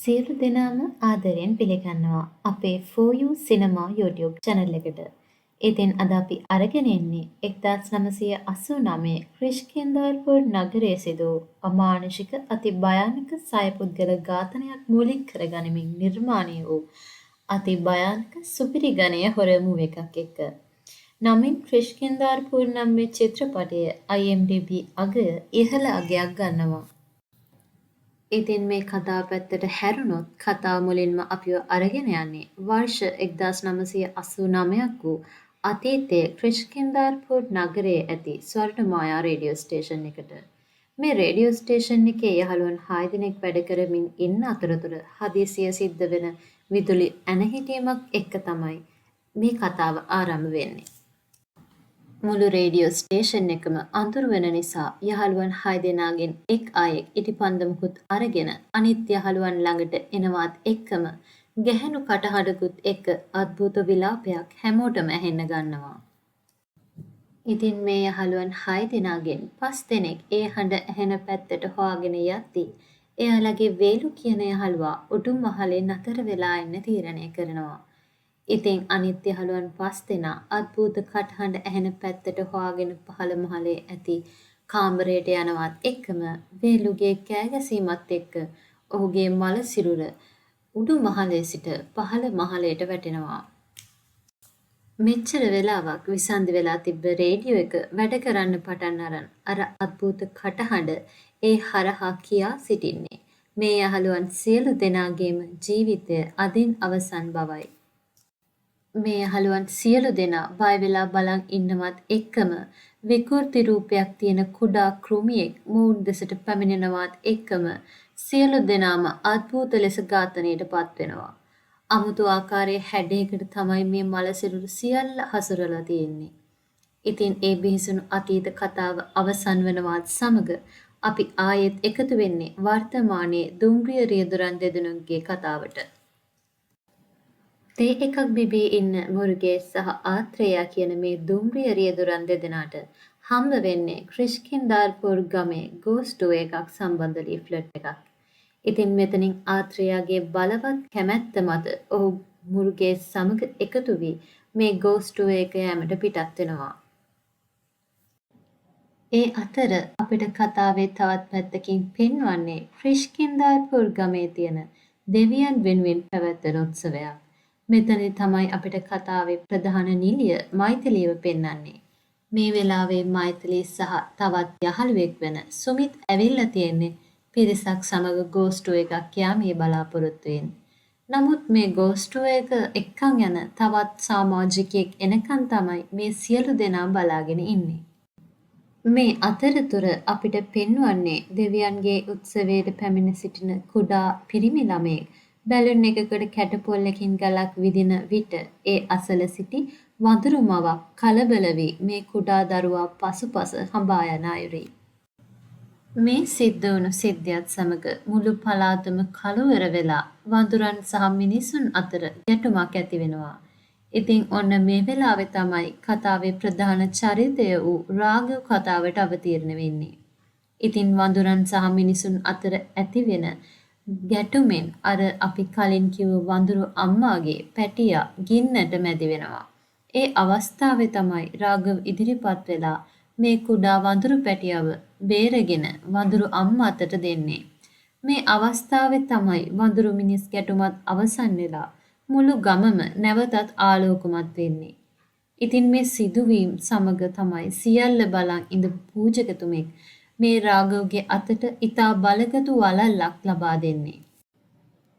සියලු දෙනාම ආදරයෙන් පිළිගන්නවා අපේ For You Cinema YouTube channel එකට. ඉතින් අද අපි අරගෙන එන්නේ 1989 ක්‍රිෂ්කින්දාල්පූර් නගරයේ සිදු වූ අමානුෂික අති භයානක සයපුද්ගල ඝාතනයක් මූලික කරගනිමින් නිර්මාණය වූ අති භයානක සුපිරි ගණය හොර මූවී එකක් එක්ක. නමින් ක්‍රිෂ්කින්දාල්පූර් නම් මේ චිත්‍රපටය IMDb අගය ඉහළ අගයක් ගන්නවා. ඉතින් මේ කතාව පැත්තට හැරුණොත් කතාව මුලින්ම අපිව අරගෙන යන්නේ වර්ෂ 1989ක් වූ අතීතයේ ක්‍රිෂ්කින්දාල්පූර් නගරයේ ඇති ස්වර්ණමායා රේඩියෝ ස්ටේෂන් එකට. මේ රේඩියෝ ස්ටේෂන් එකේ යහළුවන් 6 දෙනෙක් වැඩ කරමින් ඉන්න අතරතුර හදිසිය සිද්ධ වෙන විදුලි ඇනහිටීමක් එක්ක තමයි මේ කතාව ආරම්භ වෙන්නේ. මුළු රේඩියෝ ස්ටේෂන් එකම අඳුරු වෙන නිසා යහළුවන් 6 දෙනාගෙන් එක් අයෙක් ඉටිපන්දමකුත් අරගෙන අනිත් යහළුවන් ළඟට එනවත් එක්කම ගැහැණු කටහඬකුත් එක්ක අද්භූත විලාපයක් හැමෝටම ඇහෙන්න ගන්නවා. ඉතින් මේ යහළුවන් 6 දෙනාගෙන් 5 දෙනෙක් ඒ හඬ ඇහෙන පැත්තට හොයාගෙන යද්දී එයාලගේ වේලු කියන යහළුවා උඩුම් මහලේ නතර වෙලා ඉන්න තීරණය කරනවා. ඉතින් අනිත් යහළුවන් 5 දෙනා අද්භූත කටහඬ ඇහෙන පැත්තට හොයාගෙන පහළ මහලේ ඇති කාමරයට යනවත් එක්කම වේලුගේ කෑගැසීමත් එක්ක ඔහුගේ මල සිරුර උඩු මහලේ සිට පහළ මහලයට වැටෙනවා. මෙච්චර වෙලාවක් විසන්ධි වෙලා තිබ්බ රේඩියෝ එක වැඩ කරන්න පටන් අරන් අර අද්භූත කටහඬ ඒ හරහා කියා සිටින්නේ මේ යහළුවන් සියලු දෙනාගේම ජීවිතය අදින් අවසන් බවයි. මේ යහළුවන් සියලු දෙනා බය වෙලා බලන් ඉන්නවත් එක්කම විකෘති රූපයක් තියෙන කුඩා කෘමියෙක් මොවුන් දෙසට පැමිණෙනවත් එක්කම සියලු දෙනාම අද්භූත ලෙස ඝාතනයට පත් වෙනවා. අමුතු ආකාරයේ හැඩයකට තමයි මේ මල සිරුරු සියල්ල හසුරලා තියෙන්නේ. ඉතින් ඒ බිහිසුණු අතීත කතාව අවසන් වෙනවත් සමග අපි ආයෙත් එකතු වෙන්නේ වර්තමානයේ දුම්රිය රියදුරන් දෙදෙනෙකුගේ කතාවට. තේ එකක් බිබී ඉන්න මුරුගේස් සහ ආත්‍රේයා කියන මේ දුම්රිය රියදුරන් දෙදෙනාට හම්බ වෙන්නේ ක්‍රිෂ්කින්දාල්පූර් ගමේ ගෝස්ට් එකක් සම්බන්ධ ලීෆ්ලට් එකක්. ඉතින් මෙතනින් ආත්‍රේයාගේ බලවත් කැමැත්ත මත ඔහු මුරුගේස් සමග එකතු වී මේ ගෝස්ට් එක යෑමට පිටත් වෙනවා. ඒ අතර අපිට කතාවේ තවත් පැත්තකින් පෙන්වන්නේ ක්‍රිෂ්කින්දාල්පූර් ගමේ තියෙන දෙවියන් වෙනුවෙන් පැවැත්වෙන උත්සවයක්. මෙතනදි තමයි අපිට කතාවේ ප්‍රධාන නිළිය මෛත්‍රියව පෙන්වන්නේ. මේ වෙලාවේ මෛත්‍රී සහ තවත් යහළුවෙක් වෙන සුමිත් ඇවිල්ලා තියෙන්නේ පිරිසක් සමග ගෝස්ට් එකක් යාමේ බලාපොරොත්තුවෙන්. නමුත් මේ ගෝස්ට් එක එක්කන් යන තවත් සමාජිකයෙක් එනකන් තමයි මේ සියලු දෙනා බලාගෙන ඉන්නේ. මේ අතරතුර අපිට පෙන්වන්නේ දෙවියන්ගේ උත්සවයට පැමිණ සිටින කුඩා පිරිමි ළමයෙක් බැලුන් එකකට කැටපොල්ලකින් ගලක් විදින විට ඒ අසල සිටි වඳුරු මවක් කලබල වී මේ කුඩා දරුවා පසුපස හඹා යන අයුරුයි. මේ සිද්ධ වුණු සිද්ධියත් සමග මුළු පළාතම කළුවර වෙලා වඳුරන් සහ මිනිසුන් අතර ගැටුමක් ඇති වෙනවා. ඉතින් ඔන්න මේ වෙලාවේ තමයි කතාවේ ප්‍රධාන චරිතය වූ රාඝව කතාවට අවතීර්ණ වෙන්නේ. ඉතින් වඳුරන් සහ මිනිසුන් අතර ඇති වෙන ගැටුමෙන් අර අපි කලින් කිව්ව වඳුරු අම්මාගේ පැටියා ගින්නට මැදි වෙනවා. ඒ අවස්ථාවේ තමයි රාඝව ඉදිරිපත් වෙලා මේ කුඩා වඳුරු පැටියව බේරගෙන වඳුරු අම්මා අතට දෙන්නේ. මේ අවස්ථාවේ තමයි වඳුරු මිනිස් ගැටුමත් අවසන් වෙලා මුළු ගමම නැවතත් ආලෝකමත් වෙන්නේ. ඉතින් මේ සිදුවීම් සමග තමයි සියල්ල බලන් ඉඳපු පූජකතුමෙක් මේ රාඝවගේ අතට ඊතා බලගතු වළල්ලක් ලබා දෙන්නේ.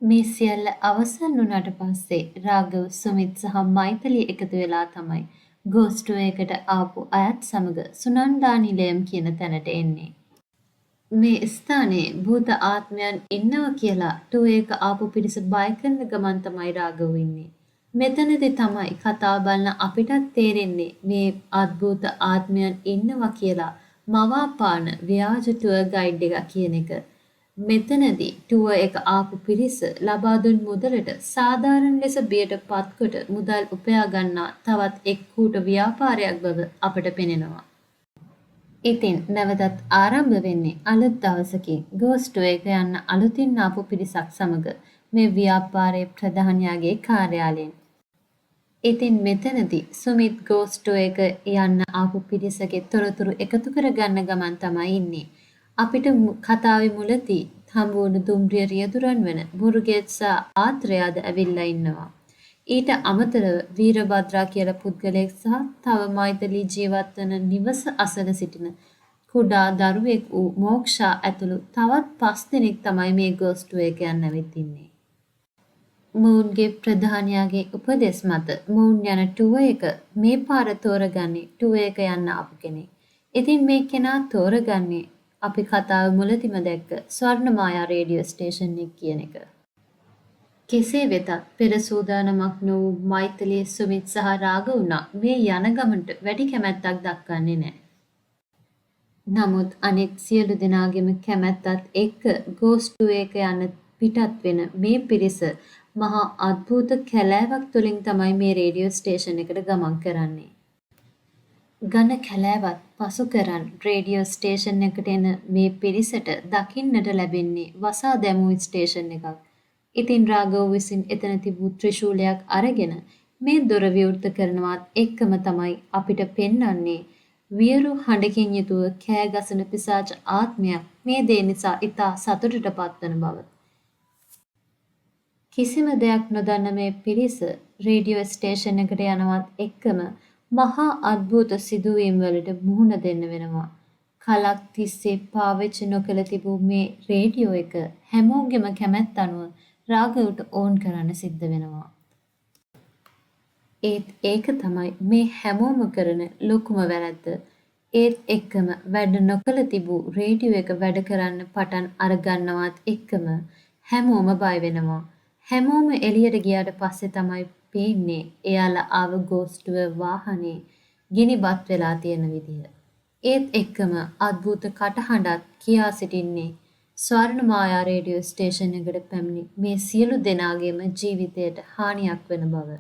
මේ සියල්ල අවසන් වුණාට පස්සේ රාඝව සුමිත් සහ මෛත්‍රී එකතු වෙලා තමයි ගෝස්ට් එකට ආපු අයත් සමග සුනන්දා නිලයම් කියන තැනට එන්නේ. මේ ස්ථානයේ භූත ආත්මයන් ඉන්නවා කියලා ටූ එක ආපු පිරිස බය කරන ගමන් තමයි රාඝව ඉන්නේ. මෙතනදී තමයි කතාව බලන අපිටත් තේරෙන්නේ මේ අద్භූත ආත්මයන් ඉන්නවා කියලා මවාපාන ව්‍යාජ ටුවර් ගයිඩ් එක කියන එක. මෙතනදී ටුවර් එක ආපු පිරිස ලබා දුන් මුදලට සාධාරණ ලෙස බියට පත්කොට මුදල් උපයා ගන්නා තවත් එක් කූට ව්‍යාපාරයක් බව අපට පෙනෙනවා. ඉතින් නැවතත් ආරම්භ වෙන්නේ අලුත් දවසකින් ගෝස්ට් එක යන්න අලුතින් ආපු පිරිසක් සමග මේ ව්‍යාපාරයේ ප්‍රධානියාගේ කාර්යාලයෙන්. ඉතින් මෙතනදී සුමිත් ගෝස්ට් එක යන්න ආපු පිරිසගේ තොරතුරු එකතු කරගන්න ගමන් තමයි ඉන්නේ. අපිට කතාවේ මුලදී හම්බ වුණු දුම්රිය රියදුරන් වන මුරුගේත් සහ ආත්‍රයාද ඇවිල්ලා ඉන්නවා. ඊට අමතරව වීරභද්‍රා කියලා පුද්ගලයෙක් සහ තව මෛත්‍රී ජීවත් වන නිවස අසල සිටින කුඩා දරුවෙක් වූ මෝක්ෂා ඇතුළු තවත් 5 දෙනෙක් තමයි මේ ගෝස්ට් එක යන්න ඇවිත් ඉන්නේ. මොවුන්ගේ ප්‍රධානියාගේ උපදෙස් මත මොවුන් යන ටුවර් එක මේ පාර තෝරගන්නේ ටුවර් එක යන්න ආපු කෙනෙක්. ඉතින් මේ කෙනා තෝරගන්නේ අපි කතාව මුලදිම දැක්ක ස්වර්ණමායා රේඩියෝ ස්ටේෂන් එක කියන එක. කෙසේ වෙතත් පෙර සූදානමක් නොවූ මෛත්‍රී සුමිත් සහ රාගවුණා මේ යන ගමනට වැඩි කැමැත්තක් දක්වන්නේ නැහැ. නමුත් අනෙක් සියලු දෙනාගේම කැමැත්තත් එක්ක ගෝස්ට් එක යන පිටත් වෙන මේ පිරිස මහා අద్භූත කැලෑවක් තුළින් තමයි මේ රේඩියෝ ස්ටේෂන් එකට ගමන් කරන්නේ. ඝන කැලෑවත් පසු කරන් රේඩියෝ ස්ටේෂන් එකට එන මේ පිරිසට දකින්නට ලැබෙන්නේ වසා දැමූ ස්ටේෂන් එකක්. ඉතින් රාඝව විසින් එතන තිබූ ත්‍රිශූලයක් අරගෙන මේ දොර විවෘත කරනවත් එක්කම තමයි අපිට පෙන්වන්නේ වියරු හඬකින් යුතුව කෑ ගසන පිසාච ආත්මයක් මේ දේ නිසා ඉතා සතුටට පත්වන බව. කිසිම දෙයක් නොදන්න මේ පිරිස රේඩියෝ ස්ටේෂන් එකට යනවත් එක්කම මහා අద్භූත සිදුවීම් වලට මුහුණ දෙන්න වෙනවා. කලක් තිස්සේ පාවිච්චි නොකළ තිබූ මේ රේඩියෝ එක හැමෝගෙම කැමැත්ත අනුව රාඝවට ඕන් කරන්න සිද්ධ වෙනවා. ඒත් ඒක තමයි මේ හැමෝම කරන ලොකුම වැරැද්ද. ඒත් එක්කම වැඩ නොකළ තිබූ රේඩියෝ එක වැඩ කරන්න පටන් අරගන්නවත් එක්කම හැමෝම බය වෙනවා. හැමෝම එළියට ගියාට පස්සේ තමයි පේන්නේ එයාලා ආව ගෝස්ට්ව වාහනේ ගිනිබත් වෙලා තියෙන විදිය. ඒත් එක්කම අద్භූත කටහඬක් කියා සිටින්නේ ස්වර්ණමායා රේඩියෝ ස්ටේෂන් එකට පැමිණි මේ සියලු දෙනාගේම ජීවිතයට හානියක් වෙන බව.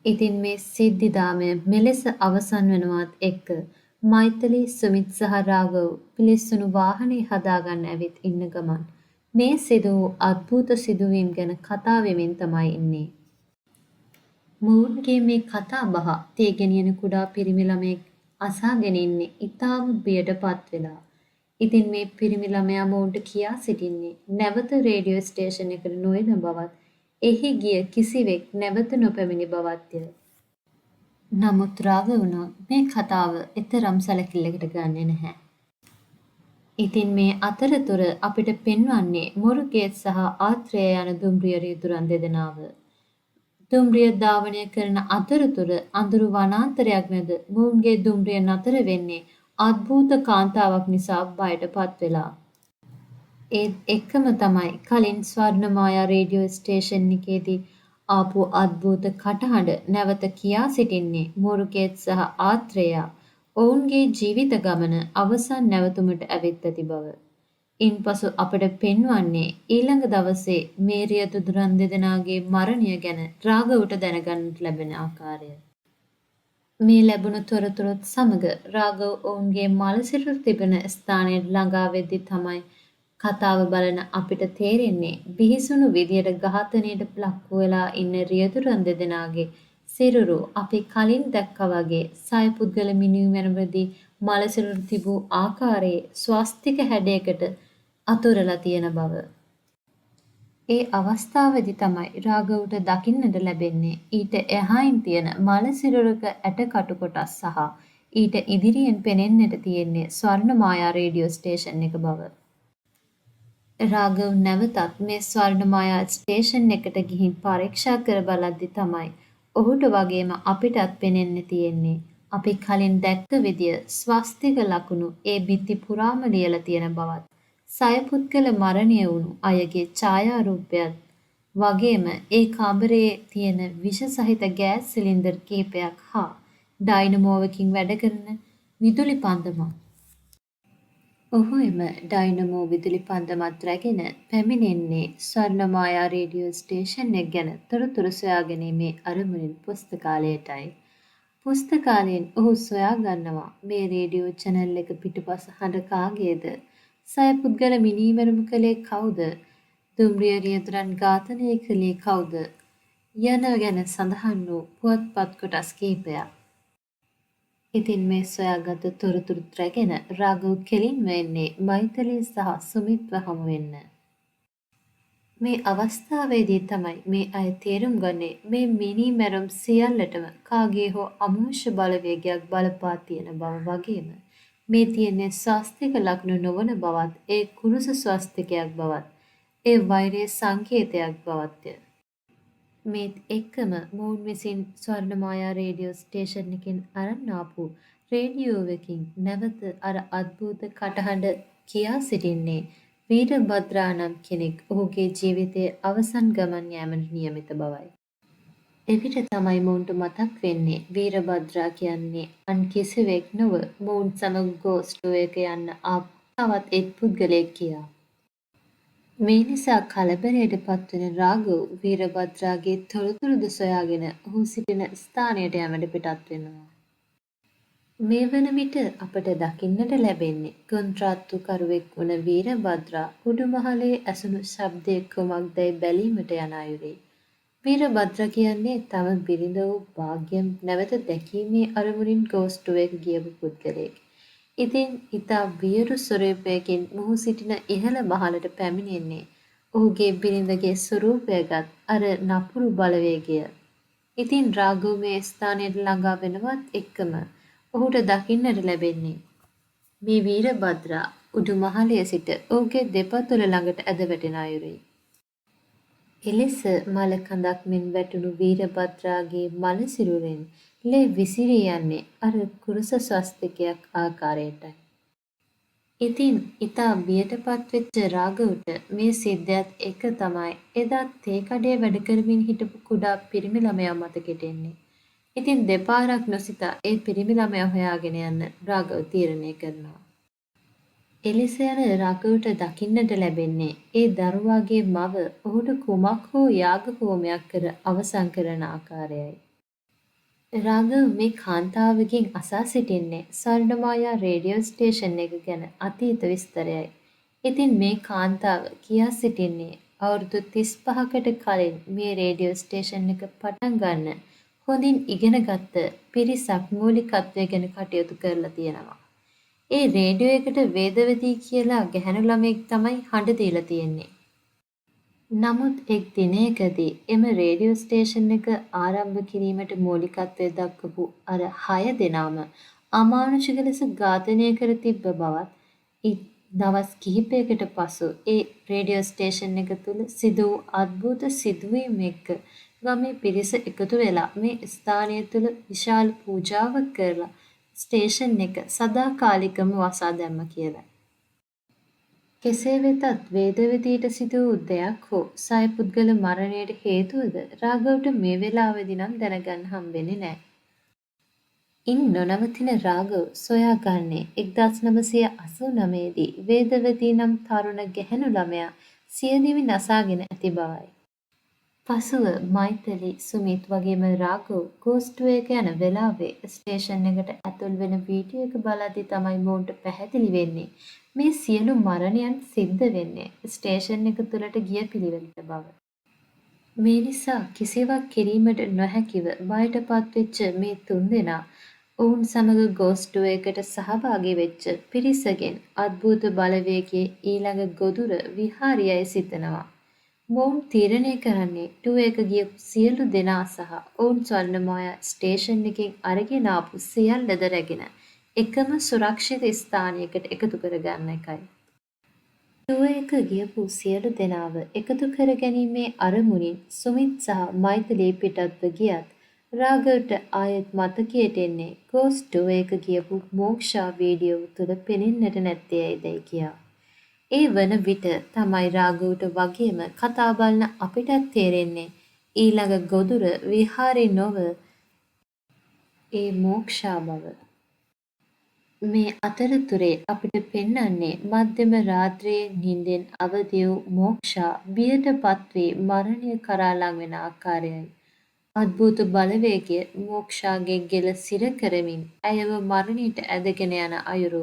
ඉතින් මේ සිද්ධිදාමය මෙලෙස අවසන් වෙනවත් එක්ක මෛත්‍රී සුමිත් සහ රාඝව පිලිස්සුණු වාහනේ හදාගන්න ඇවිත් ඉන්න ගමන් මේ සිදු වූ අద్භූත සිදුවීම් ගැන කතා වෙමින් තමයි ඉන්නේ. මොවුන්ගේ මේ කතා බහ තේගෙනියන කුඩා පිරිමි ළමයෙක් අසාගෙන ඉන්නේ ඉතාම බියටපත් වෙලා. ඉතින් මේ පිරිමි ළමයා මොවුන්ට කියා සිටින්නේ නැවත රේඩියෝ ස්ටේෂන් එකට නොයන බවත් එහි ගිය කිසිවෙක් නැවත නොපැමිණි බවත්ය. නමුත් රාඝව මේ කතාව එතරම් සැලකිල්ලකට ගන්නේ නැහැ. ඉතින් මේ අතරතුර අපිට පෙන්වන්නේ මුරුගේත් සහ ආත්‍රේය යන දුම්රිය රියදුරන් දෙදෙනාව. දුම්රිය ධාවනය කරන අතරතුර අඳුරු වනාන්තරයක් මැද මොවුන්ගේ දුම්රිය නතර වෙන්නේ අద్භූත කාන්තාවක් නිසා බයටපත් වෙලා. ඒත් එක්කම තමයි කලින් ස්වර්ණමායා රේඩියෝ ස්ටේෂන් එකේදී ආපු අద్භූත කටහඬ නැවත කියා සිටින්නේ මුරුගේත් සහ ආත්‍රේය ඔවුන්ගේ ජීවිත ගමන අවසන් නැවතුමට ඇවිත් ඇති බව. ඉන්පසු අපට පෙන්වන්නේ ඊළඟ දවසේ මේ රියදුරන් දෙදෙනාගේ මරණය ගැන රාඝවට දැනගන්නට ලැබෙන ආකාරය. මේ ලැබුණු තොරතුරුත් සමග රාඝව ඔවුන්ගේ මළසිරුර තිබෙන ස්ථානයට ළඟා වෙද්දී තමයි කතාව බලන අපිට තේරෙන්නේ බිහිසුණු විදියට ඝාතනයට ලක් වෙලා ඉන්න රියදුරන් දෙදෙනාගේ සිරුරු අපි කලින් දැක්කා වගේ සයපුද්ගල මිනිමැරුමේදී මළසිරුර තිබූ ආකාරයේ ස්වස්තික හැඩයකට අතුරලා තියෙන බව. ඒ අවස්ථාවේදී තමයි රාඝවට දකින්නට ලැබෙන්නේ ඊට එහායින් තියෙන මළසිරුරක ඇටකටු කොටස් සහ ඊට ඉදිරියෙන් පෙනෙන්නට තියෙන්නේ ස්වර්ණමායා රේඩියෝ ස්ටේෂන් එක බව. රාඝව නැවතත් මේ ස්වර්ණමායා ස්ටේෂන් එකට ගිහින් පරීක්ෂා කර බලද්දි තමයි ඔහුට වගේම අපිටත් පෙනෙන්න තියෙන්නේ අපි කලින් දැක්ක විදිය ස්වස්තික ලකුණු ඒ බිත්ති පුරාම ලියලා තියෙන බවත් සයපුද්ගල මරණය වුණු අයගේ ඡායාරූපයත් වගේම ඒ කාමරයේ තියෙන විෂ සහිත ගෑස් සිලින්ඩර් කීපයක් හා ඩයිනමෝවකින් වැඩ කරන විදුලි පන්දමක්. ඔහු එම ඩයිනමෝ විදුලි පන්දමත් රැගෙන පැමිණෙන්නේ ස්වර්ණමායා රේඩියෝ ස්ටේෂන් එක ගැන තොරතුරු සොයා ගැනීමේ අරමුණින් පුස්තකාලයටයි. පුස්තකාලයෙන් ඔහු සොයා ගන්නවා මේ රේඩියෝ චැනල් එක පිටුපස හඬ කාගේද? සය පුද්ගල මිනීමැරුම් කළේ කවුද? දුම්රිය රියදුරන් ඝාතනය කළේ කවුද? යන ගැන සඳහන් වූ පුවත්පත් කොටස් කිහිපයක්. ඉතින් මේ සොයාගත් තොරතුරුත් රැගෙන රාඝව කෙලින්ම එන්නේ මෛත්‍රී සහ සුමිත්ව හමු වෙන්න. මේ අවස්ථාවේදී තමයි මේ අය තේරුම් ගන්නේ මේ මිනීමැරුම් සියල්ලටම කාගේ හෝ අමනුෂ්‍ය බලවේගයක් බලපා තියෙන බව වගේම මේ තියෙන්නේ ස්වස්තික ලක්ෂණ නොවන බවත් ඒ කුරුස ස්වස්තිකයක් බවත් ඒ වෛරයේ සංකේතයක් බවත්ය. මේත් එක්කම මොවුන් විසින් ස්වර්ණමායා රේඩියෝ ස්ටේෂන් එකෙන් අරන් ආපු රේඩියෝවකින් නැවත අර අද්භූත කටහඬ කියා සිටින්නේ වීරභද්‍රා නම් කෙනෙක් ඔහුගේ ජීවිතයේ අවසන් ගමන් යාමට නියමිත බවයි. එවිට තමයි මොවුන්ට මතක් වෙන්නේ වීරභද්‍රා කියන්නේ අන් කිසිවෙක් නොව මොවුන් සමග ගෝස්ට් එක යන්න ආපු තවත් එක් පුද්ගලයෙක් කියා. මේ නිසා කලබලයට පත්වන රාඝව වීරභද්‍රාගේ තොරතුරුද සොයාගෙන ඔහු සිටින ස්ථානයට යෑමට පිටත් වෙනවා. මේ වන විට අපට දකින්නට ලැබෙන්නේ කොන්ත්‍රාත්තුකරුවෙක් වන වීරභද්‍රා උඩුමහලේ ඇසුණු ශබ්දය කුමක්දැයි බැලීමට යන අයුරේ. වීරභද්‍ර කියන්නේ තම බිරිඳ වූ භාග්‍යම් නැවත දැකීමේ අරමුණින් ගෝස්ටුවක ගියපු පුද්ගලයෙක්. ඉතින් ඉතා වියරු ස්වරූපයකින් මොහු සිටින ඉහළ මහලට පැමිණෙන්නේ ඔහුගේ බිරිඳගේ ස්වරූපයගත් අර නපුරු බලවේගය. ඉතින් රාඝව මේ ස්ථානයට ළඟා වෙනවත් එක්කම ඔහුට දකින්නට ලැබෙන්නේ මේ වීරභද්‍රා උඩුමහලේ සිට ඔහුගේ දෙපතුල ළඟට ඇද වැටෙන අයුරුයි. එලෙස මල කඳක් මෙන් වැටුණු වීරභද්‍රාගේ මල සිරුරෙන් ලේ විසිරී යන්නේ අර කුරුස ස්වස්තිකයක් ආකාරයටයි. ඉතින් ඉතා බියටපත් වෙච්ච රාඝවට මේ සිද්ධියත් එක තමයි එදා තේ කඩේ වැඩ කරමින් හිටපු කුඩා පිරිමි ළමයා මතකෙට එන්නේ. ඉතින් දෙපාරක් නොසිතා ඒ පිරිමි ළමයා හොයාගෙන යන්න රාඝව තීරණය කරනවා. එලෙස යන රාඝවට දකින්නට ලැබෙන්නේ ඒ දරුවාගේ මව ඔහුට කුමක් හෝ යාග හෝමයක් කර අවසන් කරන ආකාරයයි. රාඝව මේ කාන්තාවගෙන් අසා සිටින්නේ ස්වර්ණමායා රේඩියෝ ස්ටේෂන් එක ගැන අතීත විස්තරයයි. ඉතින් මේ කාන්තාව කියා සිටින්නේ අවුරුදු 35කට කලින් මේ රේඩියෝ ස්ටේෂන් එක පටන් ගන්න හොඳින් ඉගෙනගත්ත පිරිසක් මූලිකත්වය ගැන කටයුතු කරලා තියෙනවා. ඒ රේඩියෝ එකට වේදවතී කියලා ගැහැණු ළමයෙක් තමයි හඬ දීලා තියෙන්නේ. නමුත් එක් දිනයකදී එම රේඩියෝ ස්ටේෂන් එක ආරම්භ කිරීමට මූලිකත්වය දක්වපු අර 6 දෙනාම අමානුෂික ලෙස ඝාතනය කර තිබ්බ බවත් දවස් කිහිපයකට පසු ඒ රේඩියෝ ස්ටේෂන් එක තුල සිදු වූ අద్භූත සිදුවීම් එක්ක ගමේ පිරිස එකතු වෙලා මේ ස්ථානය තුල විශාල පූජාවක් කරලා ස්ටේෂන් එක සදාකාලිකව වසා දැම්ම කියලා. කෙසේ වෙතත් වේදවතීට සිදු වූ දෙයක් හෝ සයපුද්ගල මරණයට හේතුවද රාඝවට මේ වෙලාවේදී නම් දැනගන්න හම්බෙන්නේ නැහැ. ඉන් නොනවතින රාඝව සොයාගන්නේ 1989 දී වේදවතී නම් තරුණ ගැහැණු ළමයා සියදිවි නසාගෙන ඇති බවයි. පසුව මෛත්‍රී සුමිත් වගේම රාඝව ගෝස්ටුවේක යන වෙලාවේ ස්ටේෂන් එකට ඇතුල් වෙන වීඩියෝ එක බලද්දී තමයි මොවුන්ට පැහැදිලි වෙන්නේ මේ සියලු මරණයන් සිද්ධ වෙන්නේ ස්ටේෂන් එක තුළට ගිය පිළිවෙලට බව. මේ නිසා කිසිවක් කිරීමට නොහැකිව බයටපත් වෙච්ච මේ තුන්දෙනා ඔවුන් සමග ගෝස්ටුවේකට සහභාගී වෙච්ච පිරිසගෙන් අద్භූත බලවේගයේ ඊළඟ ගොදුර විහාරියයි සිතනවා. මොවුන් තීරණය කරන්නේ ටූ එක ගියපු සියලු දෙනා සහ ඔවුන් ස්වර්ණමායා ස්ටේෂන් එකෙන් අරගෙන ආපු සියල්ලද රැගෙන එකම සුරක්ෂිත ස්ථානයකට එකතු කරගන්න එකයි. ටූ එක ගියපු සියලු දෙනාව එකතු කර ගැනීමේ අරමුණින් සුමිත් සහ මෛත්‍රී පිටත්ව ගියත් රාඝවට ආයෙත් මතකයට එන්නේ ගෝස්ට් ටූ එක ගියපු මෝක්ෂා වීඩියෝ තුල පෙනෙන්නට නැත්තේ ඇයිදයි කියා. ඒ වන විට තමයි රාඝවට වගේම කතා බලන අපිටත් තේරෙන්නේ ඊළඟ ගොදුර විහාරේ නොව ඒ මෝක්ෂා බව. මේ අතරතුරේ අපිට පෙන්වන්නේ මධ්‍යම රාත්‍රියේ නිින්දෙන් අවදි වූ මෝක්ෂා බියටපත් වී මරණය කරා ලං වෙන ආකාරයයි. අද්භූත බලවේගය මෝක්ෂාගේ ගෙල සිර කරමින් ඇයව මරණයට ඇදගෙන යන අයුරු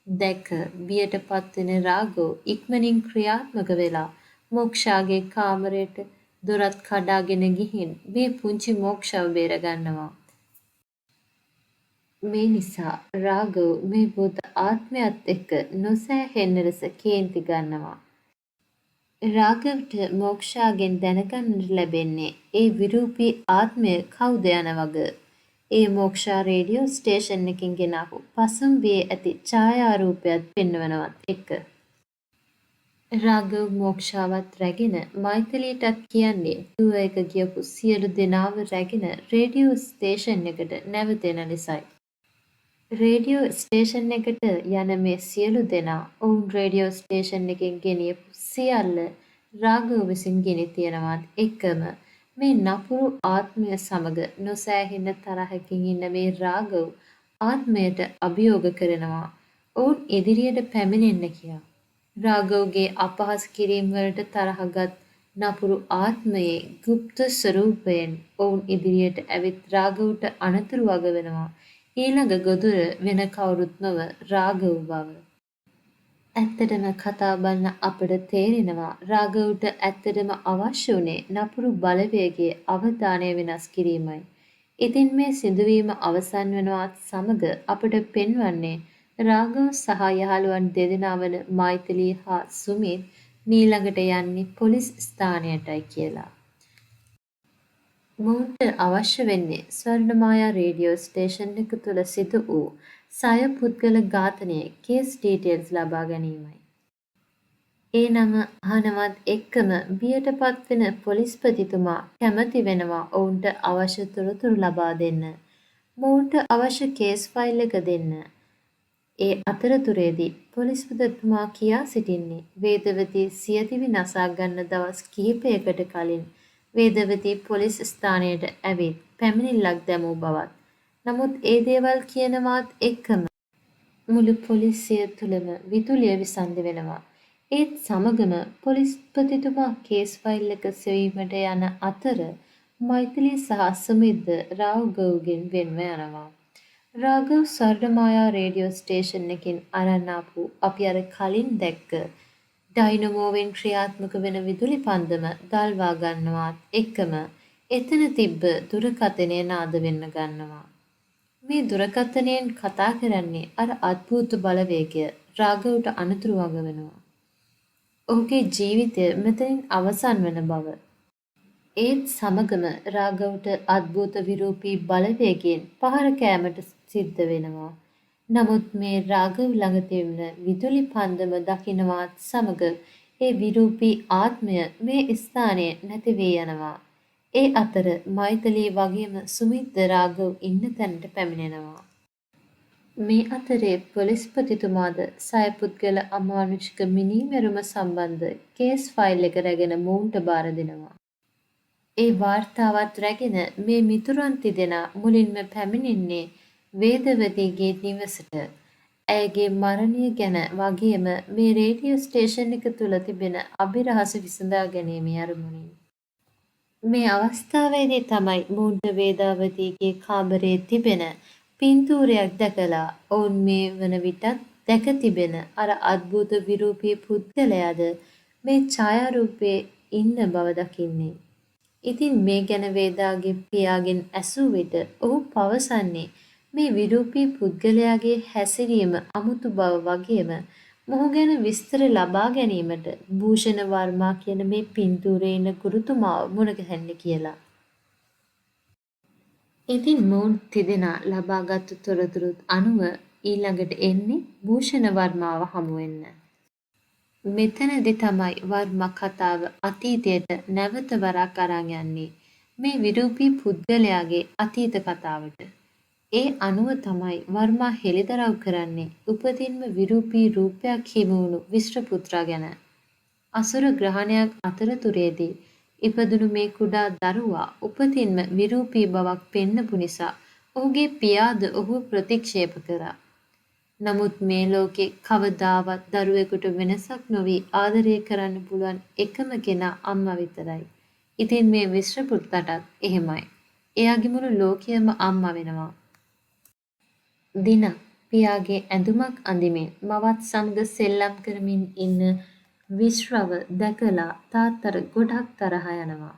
දැක බියට පත්වෙන රාඝව ඉක්මනින් ක්‍රියාත්මක වෙලා මෝක්ෂාගේ කාමරයට දොරත් කඩාගෙන ගිහින් මේ පුංචි මෝක්ෂාව බේරගන්නවා. මේ නිසා රාඝව මේ භූත ආත්මයත් එක්ක නොසෑහෙන්න ලෙස කේන්ති ගන්නවා. රාඝවට මෝක්ෂාගෙන් දැනගන්නට ලැබෙන්නේ ඒ විරූපී ආත්මය කවුද යන වග. ඒ මෝක්ෂා රේඩියෝ ස්ටේෂන් එකකින් ගෙනාපු පසුම්බියේ ඇති ඡායාරූපයත් පෙන්වනවත් එක්ක. රාඝව මෝක්ෂාවත් රැගෙන මෛත්‍රීටත් කියන්නේ ටූර් එක ගියපු සියලු දෙනාව රැගෙන රේඩියෝ ස්ටේෂන් එකට නැවතෙන ලෙසයි. රේඩියෝ ස්ටේෂන් එකට යන මේ සියලු දෙනා ඔවුන් රේඩියෝ ස්ටේෂන් එකෙන් ගෙනියපු සියල්ල රාඝව විසින් ගෙනි තියනවත් එක්කම මේ නපුරු ආත්මය සමග නොසෑහෙන තරහකින් ඉන්න මේ රාඝව ආත්මයට අභියෝග කරනවා ඔවුන් ඉදිරියට පැමිණෙන්න කියා. රාඝවගේ අපහාස කිරීම වලට තරහගත් නපුරු ආත්මයේ গুপ্ত ස්වරූපයෙන් ඔවුන් ඉදිරියට ඇවිත් රාඝවට අනතුරු වගවෙනවා. ඊළඟ ගොදුර වෙන කවුරුත් නොව රාඝව බව. ඇත්තටම කතා බලන අපට තේරෙනවා රාඝවට ඇත්තටම අවශ්‍ය වුණේ නපුරු බලවේගයේ අවධානය වෙනස් කිරීමයි. ඉතින් මේ සිදුවීම අවසන් වෙනවත් සමග අපට පෙන්වන්නේ රාඝව සහ යහළුවන් දෙදෙනා වන මෛත්‍රී හා සුමිත් මීළඟට යන්නේ පොලිස් ස්ථානයටයි කියලා. මොවුන්ට අවශ්‍ය වෙන්නේ ස්වර්ණමායා රේඩියෝ ස්ටේෂන් එක තුළ සිදු වූ සය පුද්ගල ඝාතනයේ කේස් ඩීටේල්ස් ලබා ගැනීමයි. ඒ නම අහනවත් එක්කම බියට පත්වෙන පොලිස්පතිතුමා කැමති වෙනවා ඔවුන්ට අවශ්‍ය තොරතුරු ලබා දෙන්න. මොවුන්ට අවශ්‍ය කේස් ෆයිල් එක දෙන්න. ඒ අතරතුරේදී පොලිස්පතිතුමා කියා සිටින්නේ වේදවතී සියදිවි නසා ගන්න දවස් කිහිපයකට කලින් වේදවතී පොලිස් ස්ථානයට ඇවිත් පැමිණිල්ලක් දැමූ බවත්. නමුත් ඒ දේවල් කියනවාත් එක්කම මුළු පොලිසිය තුළම විදුලිය විසන්ධි වෙනවා. ඒත් සමගම පොලිස්පතිතුමා කේස් ෆයිල් එක සෙවීමට යන අතර මෛත්‍රී සහ සුමිද්ද රාඝවගෙන් වෙන්ව යනවා. රාඝව ස්වර්ණමායා රේඩියෝ ස්ටේෂන් එකකින් අරන් ආපු අපි අර කලින් දැක්ක ඩයිනමෝවෙන් ක්‍රියාත්මක වෙන විදුලි පන්දම දල්වා ගන්නවත් එක්කම එතන තිබ්බ දුරකථනය නාද වෙන්න ගන්නවා. මේ දුරකථනයෙන් කතා කරන්නේ අර අద్භූත බලවේගය රාඝවට අනතුරු වගවෙනවා. ඔහුගේ ජීවිතය මෙතනින් අවසන් වන බව. ඒත් සමගම රාඝවට අద్භූත විරූපී බලවේගයෙන් පහර කෑමට සිද්ධ වෙනවා. නමුත් මේ රාඝව ළඟ තිබෙන විදුලි පන්දම දකින්නවත් සමග ඒ විරූපී ආත්මය මේ ස්ථානයේ නැති වී යනවා. ඒ අතර මෛත්‍රී වගේම සුමිද්ද රාඝව ඉන්න තැනට පැමිණෙනවා. මේ අතරේ පොලිස්පතිතුමාද සයපුද්ගල අමානුෂික මිනීමැරුම සම්බන්ධ කේස් ෆයිල් එක රැගෙන මොවුන්ට බාර දෙනවා. ඒ වාර්තාවත් රැගෙන මේ මිතුරන් තිදෙනා මුලින්ම පැමිණෙන්නේ වේදවතීගේ නිවසට. ඇයගේ මරණය ගැන වගේම මේ රේඩියෝ ස්ටේෂන් එක තුළ තිබෙන අභිරහස විසඳා ගැනීමේ අරමුණින්. මේ අවස්ථාවේදී තමයි මොවුන්ට වේදාවතීගේ කාමරයේ තිබෙන පින්තූරයක් දැකලා ඔවුන් මේ වන විටත් දැක තිබෙන අර අద్භූත විරූපී පුද්ගලයාද මේ ඡායාරූපයේ ඉන්න බව දකින්නේ. ඉතින් මේ ගැන වේදාගේ පියාගෙන් ඇසූ විට ඔහු පවසන්නේ මේ විරූපී පුද්ගලයාගේ හැසිරීම අමුතු බව වගේම මොහු ගැන විස්තර ලබා ගැනීමට භූෂණ වර්මා කියන මේ පින්තූරයේ ඉන්න ගුරුතුමාව මුණ ගැහෙන්න කියලා. ඉතින් මොවුන් තිදෙනා ලබාගත් තොරතුරුත් අනුව ඊළඟට එන්නේ භූෂණ වර්මාව හමු වෙන්න. මෙතනදී තමයි වර්මා කතාව අතීතයට නැවත වරක් අරන් යන්නේ මේ විරූපී පුද්ගලයාගේ අතීත කතාවට. ඒ අනුව තමයි වර්මා හෙළිදරව් කරන්නේ උපතින්ම විරූපී රූපයක් හිමි වුණු විශ්වපුත්‍රා ගැන. අසුර ග්‍රහණයක් අතරතුරේදී ඉපදුණු මේ කුඩා දරුවා උපතින්ම විරූපී බවක් පෙන්නපු නිසා ඔහුගේ පියාද ඔහු ප්‍රතික්ෂේප කරා. නමුත් මේ ලෝකේ කවදාවත් දරුවෙකුට වෙනසක් නොවි ආදරය කරන්න පුළුවන් එකම කෙනා අම්මා විතරයි. ඉතින් මේ විශ්වපුත්‍රටත් එහෙමයි. එයාගේ මුළු ලෝකයම අම්මා වෙනවා. දිනක් පියාගේ ඇඳුමක් අඳිමින් මවත් සමග සෙල්ලම් කරමින් ඉන්න විශ්රව දැකලා තාත්තට ගොඩක් තරහ යනවා.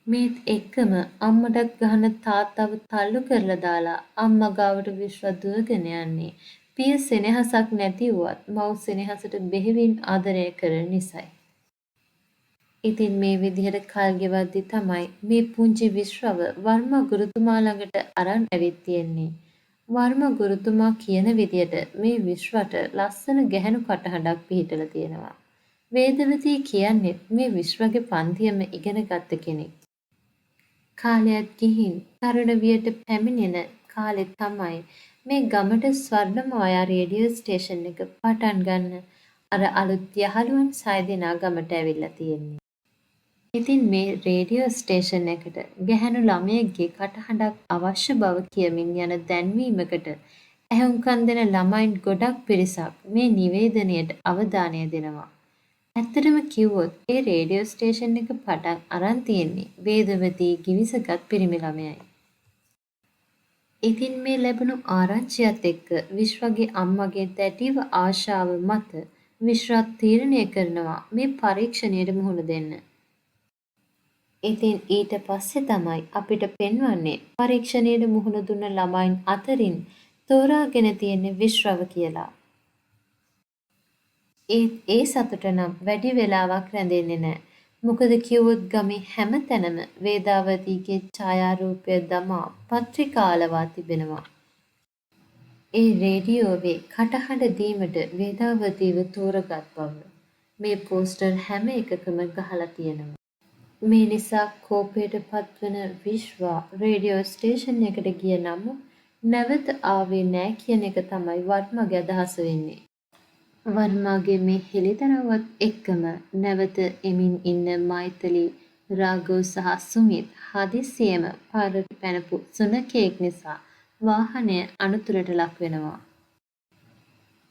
මේත් එක්කම අම්මටත් ගහන තාත්තව තල්ලු කරලා දාලා අම්මා ගාවට විශ්ව දුවගෙන යන්නේ පිය සෙනෙහසක් නැති වුවත් මව් සෙනෙහසට බෙහෙවින් ආදරය කරන නිසයි. ඉතින් මේ විදිහට කල් ගෙවද්දි තමයි මේ පුංචි විශ්වව වර්මා ගුරුතුමා ළඟට අරන් ඇවිත් තියෙන්නේ. වර්මා ගුරුතුමා කියන විදියට මේ විශ්වට ලස්සන ගැහැණු කටහඬක් පිහිටලා තියෙනවා. වේදවතී කියන්නේත් මේ විශ්වගේ පන්තියම ඉගෙන ගත්ත කෙනෙක්. කාලයක් ගිහින් තරුණ වියට පැමිණෙන කාලෙ තමයි මේ ගමට ස්වර්ණමායා රේඩියෝ ස්ටේෂන් එක පටන් ගන්න අර අලුත් යහළුවන් 6 දෙනා ගමට ඇවිල්ලා තියෙන්නේ. ඉතින් මේ රේඩියෝ ස්ටේෂන් එකට ගැහැණු ළමයෙක්ගේ කටහඬක් අවශ්‍ය බව කියමින් යන දැන්වීමකට ඇහුම්කන් දෙන ළමයින් ගොඩක් පිරිසක් මේ නිවේදනයට අවධානය දෙනවා. ඇත්තටම කිව්වොත් ඒ රේඩියෝ ස්ටේෂන් එක පටන් අරන් තියෙන්නේ වේදවතී ගිවිසගත් පිරිමි ළමයයි. ඉතින් මේ ලැබුණු ආරංචියත් එක්ක විශ්වගේ අම්මගේ දැඩිව ආශාව මත විශ්වත් තීරණය කරනවා මේ පරීක්ෂණයට මුහුණ දෙන්න. ඉතින් ඊට පස්සේ තමයි අපිට පෙන්වන්නේ පරීක්ෂණයට මුහුණ දුන්න ළමයින් අතරින් තෝරාගෙන තියෙන්නේ විශ්‍රව කියලා. ඒ සතුට නම් වැඩි වෙලාවක් රැඳෙන්නේ නැහැ. මොකද කිව්වොත් ගමේ හැම තැනම වේදාවතීගේ ඡායාරූපය දමා පත්‍රිකාලවා තිබෙනවා. ඒ රේඩියෝවේ කටහඬ දීමට වේදාවතීව තෝරගත් බව මේ පෝස්ටර් හැම එකකම ගහලා තියෙනවා. මේ නිසා කෝපයට පත්වන විශ්වා රේඩියෝ ස්ටේෂන් එකට ගිය නමුත් නැවත ආවේ නෑ කියන එක තමයි වර්මාගේ අදහස වෙන්නේ. වර්මාගේ මේ හෙළිදරව්වත් එක්කම නැවත එමින් ඉන්න මෛත්‍රී, රාඝව සහ සුමිත් හදිස්සියෙම පාරට පැනපු සුනඛයෙක් නිසා වාහනය අනතුරට ලක් වෙනවා.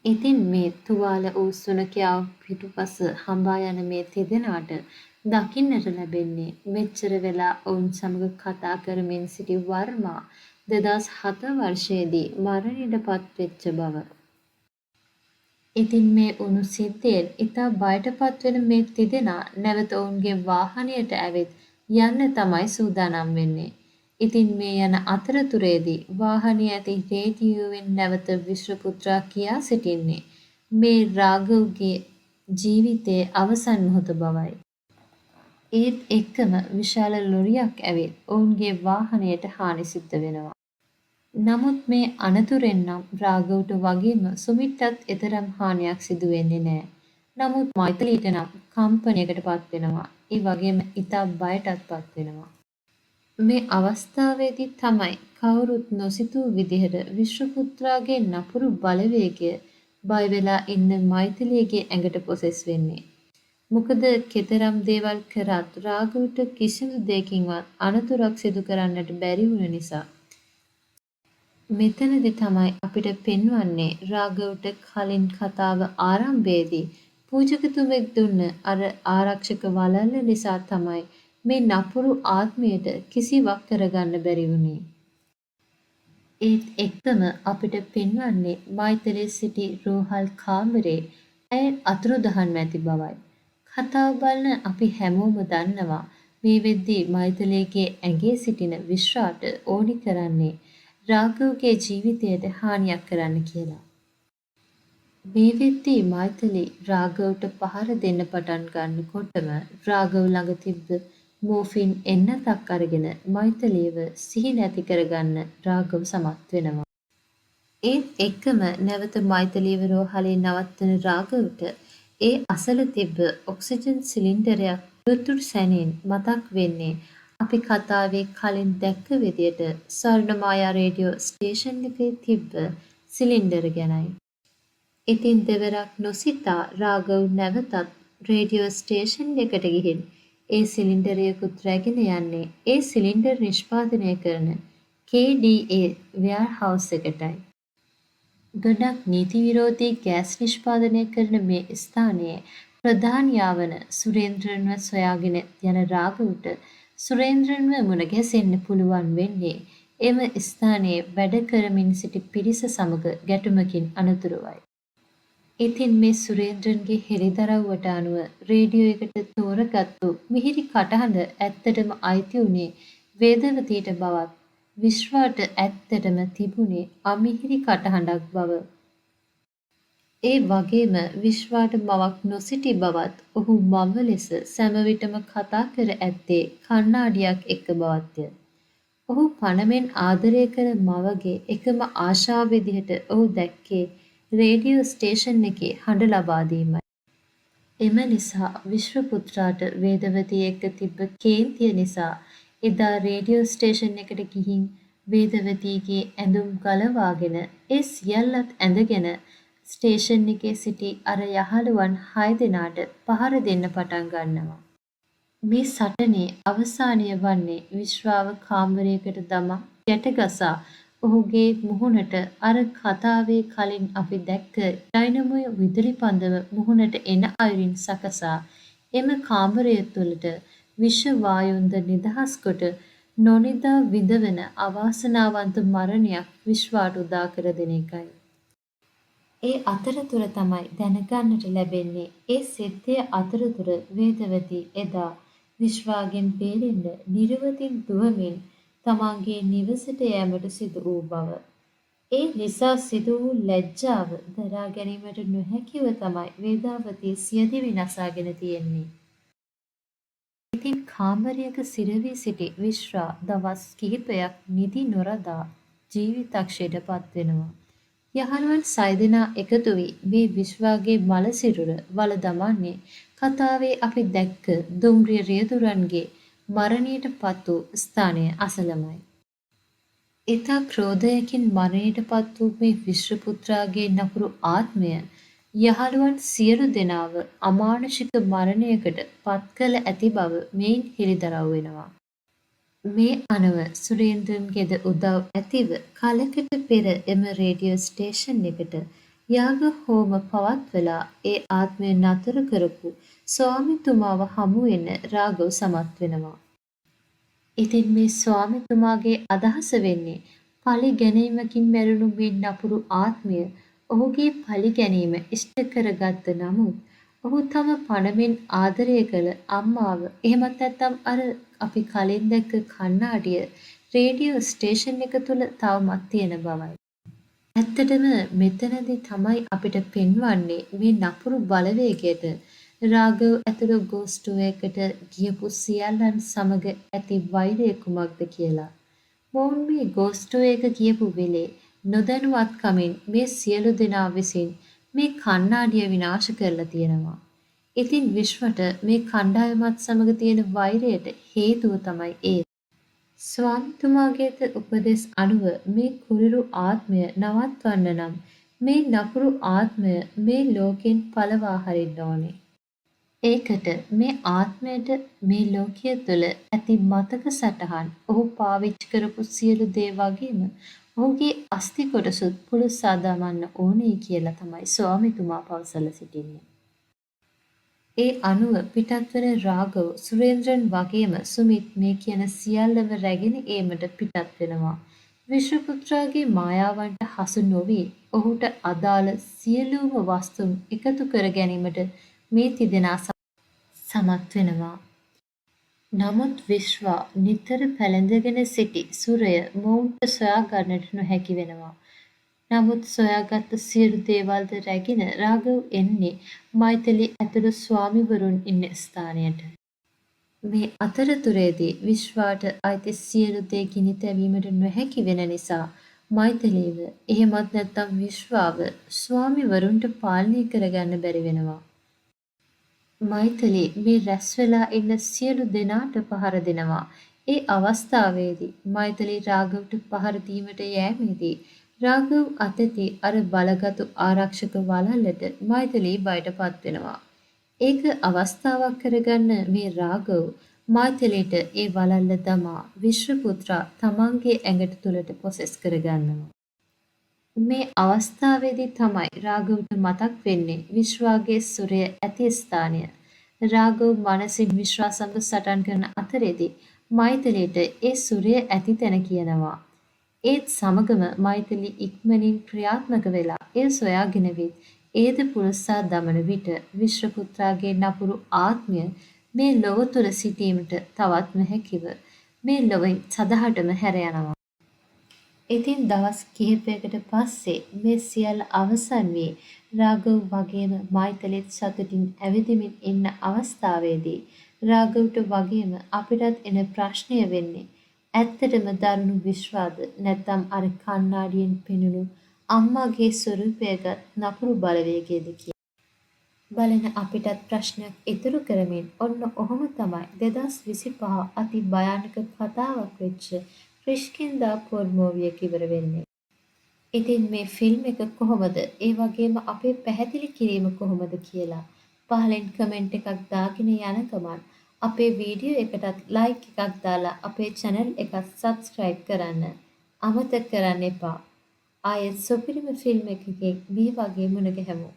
ඉතින් මේ තුවාල වූ සුනඛයා පිටුපස හඹා යන මේ තිදෙනාට දකින්නට ලැබෙන්නේ මෙච්චර වෙලා ඔවුන් සමග කතා කරමින් සිටි වර්මා 2007 වර්ෂයේදී මරණයට පත්වෙච්ච බව. ඉතින් මේ උණු සිද්ධියෙන් ඉතා බයටපත් වෙන මේ තිදෙනා නැවත ඔවුන්ගේ වාහනයට ඇවිත් යන්න තමයි සූදානම් වෙන්නේ. ඉතින් මේ යන අතරතුරේදී වාහනේ ඇති රේඩියෝවෙන් නැවත විශ්වපුත්‍රා කියා සිටින්නේ මේ රාඝව්ගේ ජීවිතයේ අවසන් මොහොත බවයි. ඒත් එක්කම විශාල ලොරියක් ඇවිත් ඔවුන්ගේ වාහනයට හානි සිද්ධ වෙනවා. නමුත් මේ අනතුරෙන් නම් රාඝව්ට වගේම සුමිට්ටත් එතරම් හානියක් සිදු වෙන්නේ නැහැ. නමුත් මෛත්‍රීට නම් කම්පනයකටපත් වෙනවා. ඒ වගේම ඉතා බයටත්පත් වෙනවා. මේ අවස්ථාවේදී තමයි කවුරුත් නොසිතූ විදිහට විශ්වපුත්‍රාගේ නපුරු බලවේගය බය වෙලා ඉන්න මෛත්‍රීගේ ඇඟට පොසෙස් වෙන්නේ. මොකද කෙතරම් දේවල් කරත් රාඝව්ට කිසිදු දෙයකින්වත් අනතුරක් සිදු කරන්නට බැරි වුණ නිසා. මෙතනදි තමයි අපිට පෙන්වන්නේ රාඝව්ට කලින් කතාව ආරම්භයේදී පූජකතුමෙක් දුන්න අර ආරක්ෂක වළල්ල නිසා තමයි මේ නපුරු ආත්මයට කිසිවක් කරගන්න බැරි වුණේ. ඒත් එක්කම අපිට පෙන්වන්නේ මෛත්‍රී සිටි රෝහල් කාමරේ ඇය අතුරුදහන් ඇති බවයි. කතාව බලන අපි හැමෝම දන්නවා මේ වෙද්දී මෛත්‍රීගේ ඇඟේ සිටින විශ්වාට ඕනි කරන්නේ රාඝව්ගේ ජීවිතයට හානියක් කරන්න කියලා. මේ වෙද්දී මෛත්‍රී රාඝව්ට පහර දෙන්න පටන් ගන්නකොටම රාඝව් ළඟ තිබ්බ මෝෆින් එන්නතක් අරගෙන මෛත්‍රීව සිහි නැති කරගන්න රාඝව් සමත් වෙනවා. ඒත් එක්කම නැවත මෛත්‍රීව රෝහලේ නවත්තන රාඝව්ට ඒ අසල තිබ්බ ඔක්සිජන් සිලින්ඩරයක් තුරුතුරු සැනින් මතක් වෙන්නේ අපි කතාවේ කලින් දැක්ක විදියට ස්වර්ණමායා රේඩියෝ ස්ටේෂන් එකේ තිබ්බ සිලින්ඩර ගැනයි. ඉතින් දෙවරක් නොසිතා රාඝව් නැවතත් රේඩියෝ ස්ටේෂන් එකට ගිහින් ඒ සිලින්ඩරයකුත් රැගෙන යන්නේ ඒ සිලින්ඩර් නිෂ්පාදනය කරන KDA වෙයාර්හවුස් එකටයි. ගොඩක් නීති විරෝධී ගෑස් නිෂ්පාදනය කරන මේ ස්ථානයේ ප්‍රධානියා වන සුරේන්ද්‍රන්ව සොයාගෙන යන රාඝව්ට සුරේන්ද්‍රන්ව මුණ ගැසෙන්න පුළුවන් වෙන්නේ එම ස්ථානයේ වැඩ කරමින් සිටි පිරිස සමග ගැටුමකින් අනතුරුවයි. ඉතින් මේ සුරේන්ද්‍රන්ගේ හෙළිදරව්වට අනුව රේඩියෝ එකට තෝරගත්තු මිහිරි කටහඬ ඇත්තටම අයිති වුණේ වේදවතීට බවත් විශ්වාට ඇත්තටම තිබුණේ අමිහිරි කටහඬක් බව. ඒ වගේම විශ්වාට මවක් නොසිටි බවත් ඔහු මව ලෙස සැමවිටම කතා කර ඇත්තේ කණ්ණාඩියක් එක්ක බවත්ය. ඔහු පණමෙන් ආදරය කර මවගේ එකම ආශාව විදිහට ඔහු දැක්කේ රේඩියෝ ස්ටේෂන් එකේ හඬ ලබා දීමයි. එම නිසා විශ්වපුත්‍රාට වේදවතී එක්ක තිබ්බ කේන්තිය නිසා එදා රේඩියෝ ස්ටේෂන් එකට ගිහින් වේදවතීගේ ඇඳුම් ගලවාගෙන ඒ සියල්ලත් ඇඳගෙන ස්ටේෂන් එකේ සිටි අර යහළුවන් 6 දෙනාට පහර දෙන්න පටන් ගන්නවා. මේ සටනේ අවසානය වන්නේ විශ්වාව කාමරයකට දමා ගැටගසා ඔහුගේ මුහුණට අර කතාවේ කලින් අපි දැක්ක ඩයිනමෝය විදුලි පන්දම මුහුණට එන අයුරින් සකසා එම කාමරය තුළට විෂ වායුන්ද නිදහස් කොට නොනිදා විඳවන අවාසනාවන්ත මරණයක් විශ්වාට උදා කර දෙන එකයි. ඒ අතරතුර තමයි දැනගන්නට ලැබෙන්නේ ඒ සිද්ධිය අතරතුර වේදවතී එදා විශ්වාගෙන් බේරෙන්න නිරවතින් දුවමින් තමන්ගේ නිවසට යෑමට සිදු වූ බව. ඒ නිසා සිදු වූ ලැජ්ජාව දරා ගැනීමට නොහැකිව තමයි වේදාවතී සියදිවි නසාගෙන තියෙන්නේ. ඉතින් කාමරයක සිරවී සිටි විශ්වා දවස් කිහිපයක් නිදි නොරදා ජීවිතක්ෂයට පත් වෙනවා. යහළුවන් 6 දෙනා එකතු වී මේ විශ්වාගේ මල සිරුර වල දමන්නේ කතාවේ අපි දැක්ක දුම්රිය රියදුරන්ගේ මරණයට පත් වූ ස්ථානය අසලමයි. ඉතා ක්‍රෝධයකින් මරණයට පත් වූ මේ විශ්වපුත්‍රාගේ නපුරු ආත්මය යහළුවන් සියලු දෙනාව අමානුෂික මරණයකට පත් කළ ඇති බව මෙයින් හෙළිදරව් වෙනවා. මේ අනුව සුරේන්ද්‍රන්ගේද උදව් ඇතිව කලකට පෙර එම රේඩියෝ ස්ටේෂන් එකට යාග හෝම පවත්වලා ඒ ආත්මය නතර කරපු ස්වාමිතුමාව හමු වෙන්න රාඝව සමත් වෙනවා. ඉතින් මේ ස්වාමිතුමාගේ අදහස වෙන්නේ පලි ගැනීමකින් මැරුණු මේ නපුරු ආත්මය ඔහුගේ පලි ගැනීම ඉෂ්ට කරගත්ත නමුත් ඔහු තම පණමෙන් ආදරය කළ අම්මාව එහෙමත් නැත්නම් අර අපි කලින් දැක්ක කණ්ණාඩිය රේඩියෝ ස්ටේෂන් එක තුල තවමත් තියෙන බවයි. ඇත්තටම මෙතනදී තමයි අපිට පෙන්වන්නේ මේ නපුරු බලවේගයට රාඝව ඇතුළු ගෝස්ටුවයකට ගියපු සියල්ලන් සමග ඇති වෛරය කුමක්ද කියලා. මොවුන් මේ ගෝස්ටුවයක ගියපු වෙලේ නොදැනුවත්කමින් මේ සියලු දෙනා විසින් මේ කණ්ණාඩිය විනාශ කරලා තියෙනවා. ඉතින් විශ්වට මේ කණ්ඩායමත් සමග තියෙන වෛරයට හේතුව තමයි ඒ. ස්වාමිතුමාගේද උපදෙස් අනුව මේ කුරිරු ආත්මය නවත්වන්න නම් මේ නපුරු ආත්මය මේ ලෝකෙන් පළවා හරින්න ඕනේ. ඒකට මේ ආත්මයට මේ ලෝකය තුළ ඇති මතක සටහන් ඔහු පාවිච්චි කරපු සියලු දේ වගේම ඔහුගේ අස්ථි කොටසුත් පුළුස්සා දමන්න ඕනේ කියලා තමයි ස්වාමිතුමා පවසලා සිටින්නේ. ඒ අනුව පිටත්වන රාඝව සුරේන්ද්‍රන් වගේම සුමිත් මේ කියන සියල්ලම රැගෙන ඒමට පිටත් වෙනවා. විශ්වපුත්‍රාගේ මායාවන්ට හසු නොවී ඔහුට අදාළ සියලුම වස්තුන් එකතු කර ගැනීමට මේ තිදෙනා සමත් වෙනවා. නමුත් විශ්වා නිතර පැලඳගෙන සිටි සුරය මොවුන්ට සොයා ගන්නට නොහැකි වෙනවා. නමුත් සොයාගත් සියලු දේවල්ද රැගෙන රාඝව එන්නේ මෛත්‍රී ඇතුළු ස්වාමිවරුන් ඉන්න ස්ථානයට. මේ අතරතුරේදී විශ්වාට අයිති සියලු දේ ගිනි තැබීමට නොහැකි වෙන නිසා මෛත්‍රීව එහෙමත් නැත්නම් විශ්වාව ස්වාමිවරුන්ට පාලනය කරගන්න බැරි වෙනවා. මෛත්‍රී මේ රැස් වෙලා ඉන්න සියලු දෙනාට පහර දෙනවා. ඒ අවස්ථාවේදී මෛත්‍රී රාඝවට පහර දීමට යෑමේදී රාඝව අතේ අර බලගතු ආරක්ෂක වළල්ලට මෛත්‍රී බයටපත් වෙනවා. ඒක අවස්ථාවක් කරගන්න මේ රාඝව මෛත්‍රීට ඒ වළල්ල දමා විශ්වපුත්‍රා තමන්ගේ ඇඟට තුලට පොසෙස් කරගන්නවා. මේ අවස්ථාවේදී තමයි රාඝවට මතක් වෙන්නේ විශ්වාගේ සුරය ඇති ස්ථානය. රාඝව මනසින් විශ්වා සමග සටන් කරන අතරේදී මෛත්‍රියට ඒ සුරය ඇති තැන කියනවා. ඒත් සමගම මෛත්‍රී ඉක්මනින් ක්‍රියාත්මක වෙලා එය සොයාගෙන විත් ඒද පුරස්සා දමන විට විශ්වපුත්‍රාගේ නපුරු ආත්මය මේ ලොව තුළ සිටීමට තවත් නොහැකිව මේ ලොවෙන් සදහටම හැර යනවා. ඉතින් දවස් කිහිපයකට පස්සේ මේ සියල්ල අවසන් වී රාඝව වගේම මෛත්‍රීත් සතුටින් ඇවිදිමින් ඉන්න අවස්ථාවේදී රාඝවට වගේම අපිටත් එන ප්‍රශ්නය වෙන්නේ ඇත්තටම දරුණු විශ්වාද නැත්නම් අර කණ්ණාඩියෙන් පෙනුණු අම්මාගේ ස්වරූපයගත් නපුරු බලවේගයද කියලා. බලන අපිටත් ප්‍රශ්නයක් ඉතුරු කරමින් ඔන්න ඔහොම තමයි 2025 අති භයානක කතාවක් වෙච්ච ක්‍රිෂ්කින්දා පොර් මූවි එක ඉවර වෙන්නේ. ඉතින් මේ ෆිල්ම් එක කොහොමද ඒ වගේම අපේ පැහැදිලි කිරීම කොහොමද කියලා පහලින් කමෙන්ට් එකක් දාගෙන යන ගමන් අපේ වීඩියෝ එකටත් ලයික් එකක් දාලා අපේ channel එකත් subscribe කරන්න අමතක කරන්න එපා. ආයෙත් සුපිරිම ෆිල්ම් එකකින් මේ වගේ මුණ ගැහෙමු.